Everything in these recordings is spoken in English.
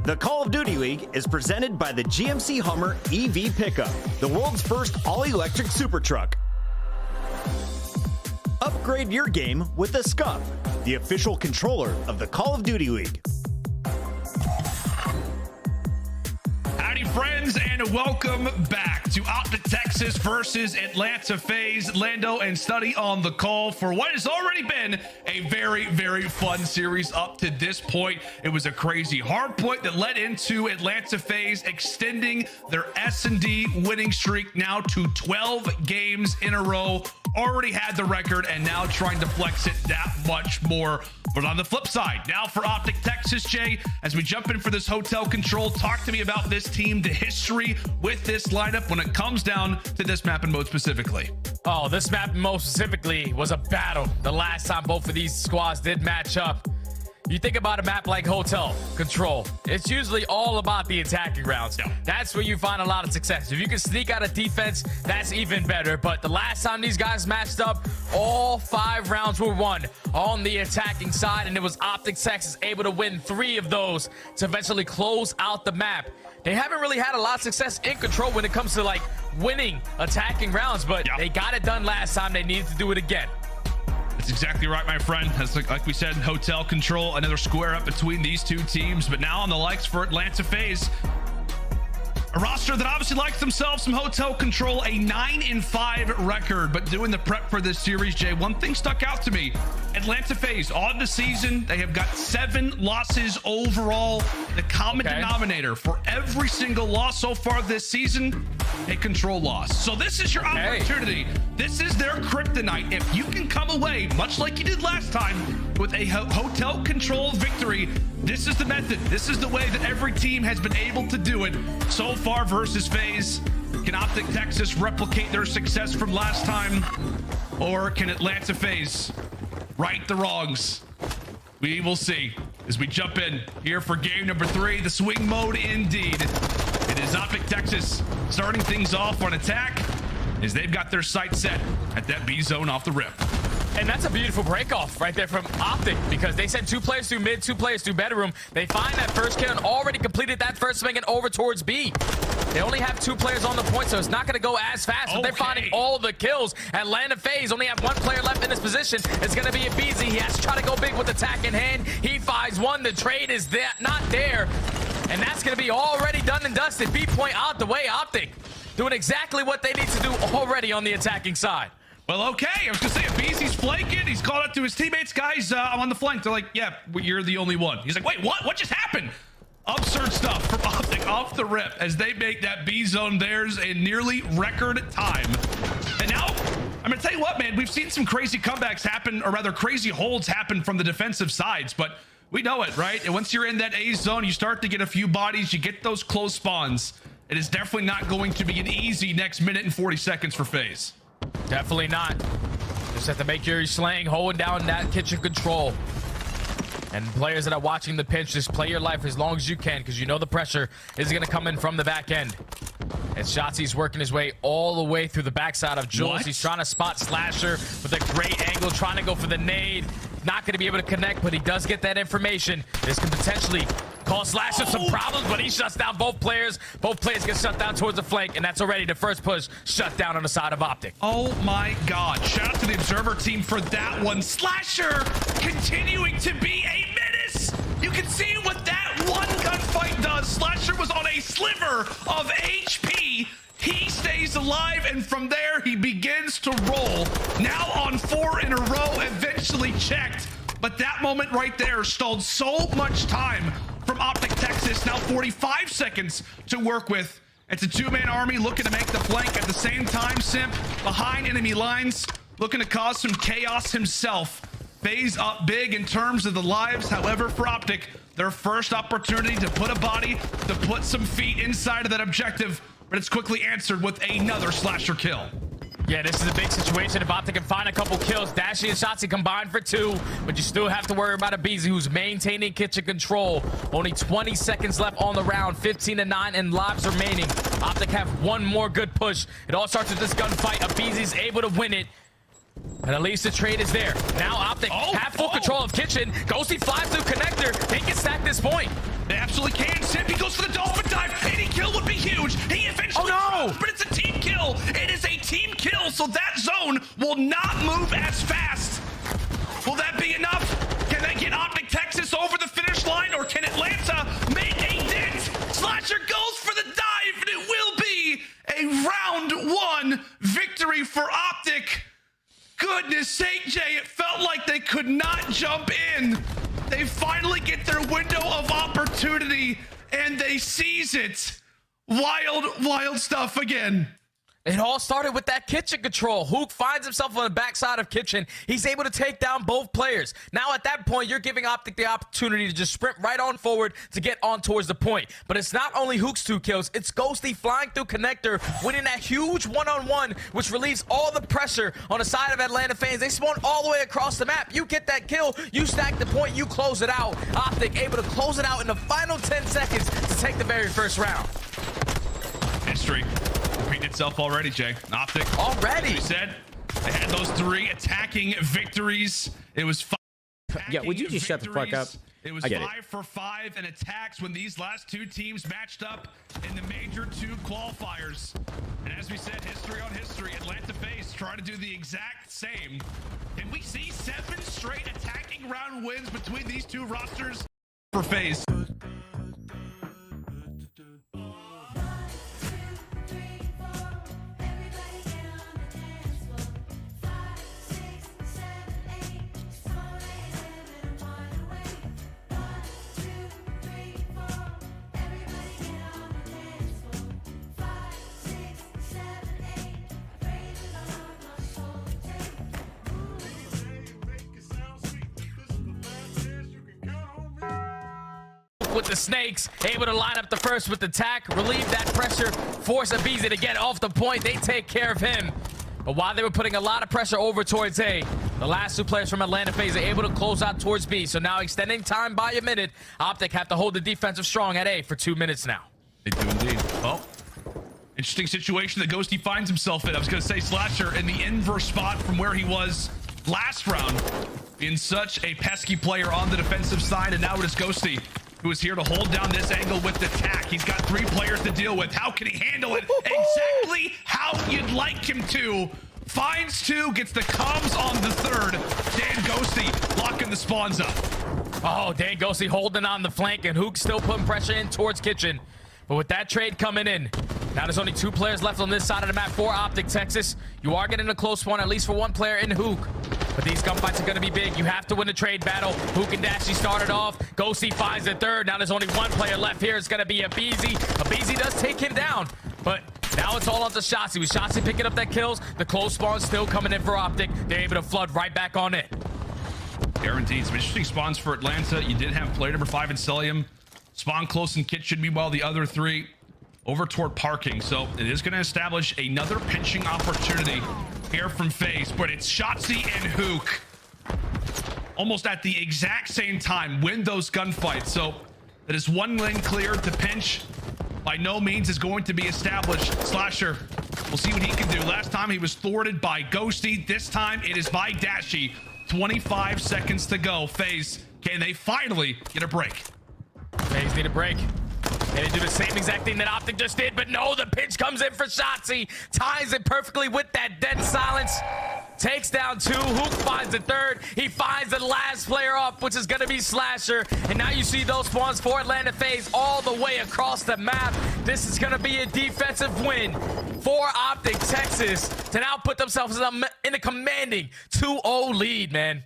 The Call of Duty League is presented by the GMC Hummer EV Pickup, the world's first all-electric super truck. Upgrade your game with the SCUF, the official controller of the Call of Duty League. Howdy, friends, and welcome back to Optic Texas versus Atlanta FaZe. Lando and Study on the call for what has already been a very, very fun series up to this point. It was a crazy hard point that led into Atlanta FaZe extending their S&D winning streak now to 12 games in a row. Already had the record and now trying to flex it that much more. But on the flip side, now for Optic Texas, Jay, as we jump in for this hotel control, talk to me about this team, the history with this lineup when it comes down to this map and mode specifically. Oh, this map and mode specifically was a battle the last time both of these squads did match up. You think about a map like Hotel Control, it's usually all about the attacking rounds. Yeah. That's where you find a lot of success. If you can sneak out of defense, that's even better. But the last time these guys matched up, all 5 rounds were won on the attacking side, and it was Optic Texas able to win 3 of those to eventually close out the map. They haven't really had a lot of success in Control when it comes to like winning attacking rounds, but they got it done last time. They needed to do it again. That's exactly right, my friend. As like we said, hotel control, another square up between these two teams. But now on the likes for Atlanta FaZe, a roster that obviously likes themselves some hotel control, a 9-5 record. But doing the prep for this series, Jay, one thing stuck out to me. Atlanta FaZe on the season, they have got 7 losses overall. The common denominator for every single loss so far this season, a control loss. So this is your opportunity. This is their kryptonite. If you can come away, much like you did last time, with a hotel control victory, this is the method. This is the way that every team has been able to do it so far versus FaZe. Can Optic Texas replicate their success from last time? Or can Atlanta FaZe right the wrongs? We will see as we jump in here for game number 3, the swing mode indeed. It is Optic Texas starting things off on attack as they've got their sights set at that B zone off the rip. And that's a beautiful break off right there from Optic, because they sent 2 players through mid, 2 players through bedroom. They find that first kill and already completed that first swing and over towards B. They only have 2 players on the point, so it's not going to go as fast, but they're finding all the kills. Atlanta FaZe only have 1 player left in this position. It's going to be a BZ. He has to try to go big with attack in hand. He finds 1. The trade is not there, and that's going to be already done and dusted. B point out the way. Optic doing exactly what they need to do already on the attacking side. Well, okay. I was going to say, if BZ's flanking, he's called out to his teammates. Guys, I'm on the flank. They're like, yeah, you're the only one. He's like, wait, what? What just happened? Absurd stuff from Optic off the rip as they make that B zone theirs in nearly record time. And now, I'm going to tell you what, man, we've seen some crazy comebacks happen, or rather crazy holds happen from the defensive sides, but we know it, right? And once you're in that A zone, you start to get a few bodies, you get those close spawns. It is definitely not going to be an easy next minute and 40 seconds for FaZe. Definitely not. Just have to make sure you're slaying, holding down that kitchen control. And players that are watching the pinch, just play your life as long as you can, because you know the pressure is going to come in from the back end. And Shotzzy's working his way all the way through the backside of Jules. He's trying to spot Slasher with a great angle, trying to go for the nade. Not going to be able to connect, but he does get that information. This can potentially cause Slasher some problems, but he shuts down both players. Both players get shut down towards the flank, and that's already the first push shut down on the side of Optic. Oh my God. Shout out to the Observer team for that one. Slasher continuing to be a menace. You can see what that one gunfight does. Slasher was on a sliver of HP. He stays alive, and from there, he begins to roll. Now on 4 in a row, eventually checked. But that moment right there stalled so much time from Optic Texas. Now 45 seconds to work with. It's a 2-man army looking to make the flank at the same time. Simp behind enemy lines, looking to cause some chaos himself. FaZe up big in terms of the lives. However, for Optic, their first opportunity to put a body, to put some feet inside of that objective, but it's quickly answered with another Slasher kill. Yeah, this is a big situation. If Optic can find a couple kills, Dashy and Shotzzy combined for 2, but you still have to worry about a BZ who's maintaining kitchen control. Only 20 seconds left on the round, 15-9 and lives remaining. Optic have 1 more good push. It all starts with this gunfight. A BZ's able to win it. And at least the trade is there. Now Optic have full control of kitchen. Ghosty flies through connector. They can stack this point. They absolutely can. Simp, he goes for the dolphin dive. Any kill would be huge. He eventually drops, but it's a team kill. It is a team kill, so that zone will not move as fast. Will that be enough? Can they get Optic Texas over the finish line, or can Atlanta make a dent? Slasher goes for the dive, and it will be a round 1 victory for Optic. Goodness sake, Jay, it felt like they could not jump in. They finally get their window of opportunity, and they seize it. Wild, wild stuff again. It all started with that kitchen control. Hook finds himself on the backside of kitchen. He's able to take down both players. Now at that point, you're giving Optic the opportunity to just sprint right on forward to get on towards the point. But it's not only Hook's 2 kills, it's Ghosty flying through connector, winning that huge one-on-one, which relieves all the pressure on the side of Atlanta fans. They spawn all the way across the map. You get that kill, you stack the point, you close it out. Optic able to close it out in the final 10 seconds to take the very first round. History repeating itself already, Jay. Optic. Already. We said they had those 3 attacking victories. It was 5. Yeah, would you just shut the fuck up? It was 5 for 5 in attacks when these last 2 teams matched up in the Major 2 qualifiers. And as we said, history on history. Atlanta FaZe trying to do the exact same. Can we see 7 straight attacking round wins between these 2 rosters for FaZe? With the snakes, able to line up the first with the tack, relieve that pressure, force aBeZy to get off the point. They take care of him. But while they were putting a lot of pressure over towards A, the last 2 players from Atlanta FaZe are able to close out towards B. So now extending time by a minute, Optic have to hold the defensive strong at A for 2 minutes now. They do indeed. Well, interesting situation that Ghosty finds himself in. I was going to say Slasher in the inverse spot from where he was last round, being such a pesky player on the defensive side, and now it is Ghosty who is here to hold down this angle with the tack. He's got 3 players to deal with. How can he handle it? Exactly how you'd like him to. Finds 2, gets the comms on the 3rd. Dan Ghosty locking the spawns up. Oh, Dan Ghosty holding on the flank, and Hook still putting pressure in towards kitchen. But with that trade coming in, now there's only 2 players left on this side of the map for Optic Texas. You are getting a close one, at least for 1 player in Hook. But these gunfights are going to be big. You have to win the trade battle. Hook and Dashy started off. Ghosty finds the 3rd. Now there's only 1 player left here. It's going to be aBeZy. aBeZy does take him down. But now it's all on to Shotzzy. With Shotzzy picking up that kills, the close spawn still coming in for Optic. They're able to flood right back on it. Guaranteed. Some interesting spawns for Atlanta. You did have player number 5 in Celium. Spawn close in kitchen. Meanwhile, the other 3 over toward parking. So it is going to establish another pinching opportunity here from FaZe, but it's Shotzzy and Hook almost at the exact same time win those gunfights. So that is 1 lane cleared. The pinch by no means is going to be established. Slasher, we'll see what he can do. Last time he was thwarted by Ghosty. This time it is by Dashy. 25 seconds to go. FaZe, can they finally get a break? FaZe need a break. And they do the same exact thing that Optic just did, but no, the pitch comes in for Shotzzy. Ties it perfectly with that dead silence. Takes down 2. Hook finds the 3rd. He finds the last player off, which is going to be Slasher. And now you see those spawns for Atlanta FaZe all the way across the map. This is going to be a defensive win for Optic Texas to now put themselves in a commanding 2-0 lead, man.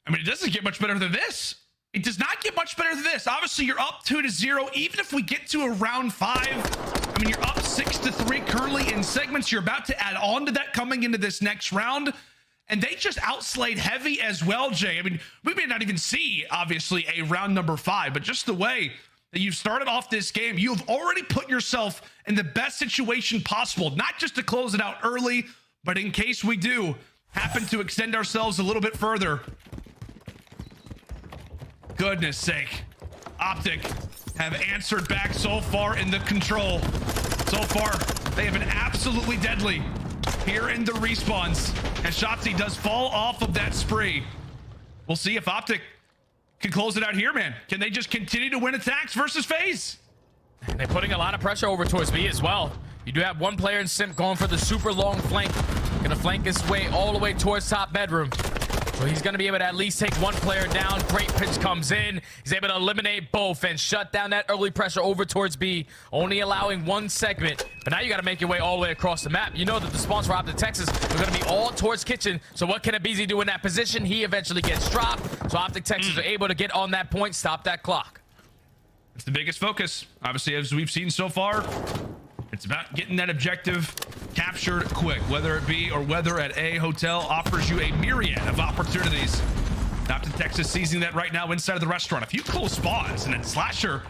I mean, it doesn't get much better than this. It does not get much better than this. Obviously, you're up 2-0. Even if we get to a round 5, I mean, you're up 6-3 currently in segments. You're about to add on to that coming into this next round. And they just outslayed heavy as well, Jay. I mean, we may not even see, obviously, a round number 5, but just the way that you've started off this game, you've already put yourself in the best situation possible, not just to close it out early, but in case we do happen to extend ourselves a little bit further. Goodness sake. Optic have answered back so far in the control. So far, they have been absolutely deadly here in the respawns. And Shotzzy does fall off of that spree. We'll see if Optic can close it out here, man. Can they just continue to win attacks versus FaZe? And they're putting a lot of pressure over towards B as well. You do have one player in Simp going for the super long flank. Gonna flank his way all the way towards top bedroom. So he's gonna be able to at least take one player down. Great pitch comes in. He's able to eliminate both and shut down that early pressure over towards B, only allowing one segment. But now you gotta make your way all the way across the map. You know that the spawns for Optic Texas are gonna be all towards kitchen. So what can aBeZy do in that position? He eventually gets dropped. So Optic Texas are able to get on that point, stop that clock. It's the biggest focus, obviously, as we've seen so far. It's about getting that objective captured quick, whether it be or whether at A Hotel offers you a myriad of opportunities. Optic Texas seizing that right now inside of the restaurant. A few close spawns, and then Slasher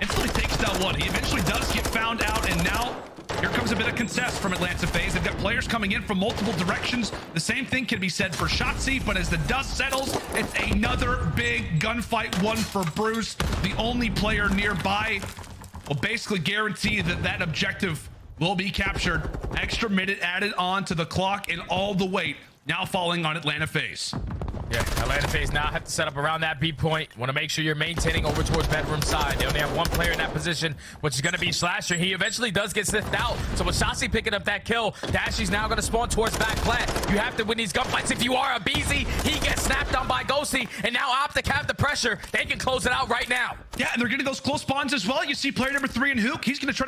instantly takes down one. He eventually does get found out, and now here comes a bit of contest from Atlanta FaZe. They've got players coming in from multiple directions. The same thing can be said for Shotzzy, but as the dust settles, it's another big gunfight one for Bruce. The only player nearby will basically guarantee that that objective will be captured. Extra minute added on to the clock, and all the weight now falling on Atlanta FaZe. Yeah, Atlanta FaZe now have to set up around that B point. Want to make sure you're maintaining over towards bedroom side. They only have one player in that position, which is going to be Slasher. He eventually does get sniffed out. So with Shotzzy picking up that kill, Dashy's now going to spawn towards back plat. You have to win these gunfights. If you are aBeZy, he gets snapped on by Ghosty, and now Optic have the pressure. They can close it out right now. Yeah, and they're getting those close spawns as well. You see player number 3 in Hook. He's going to try to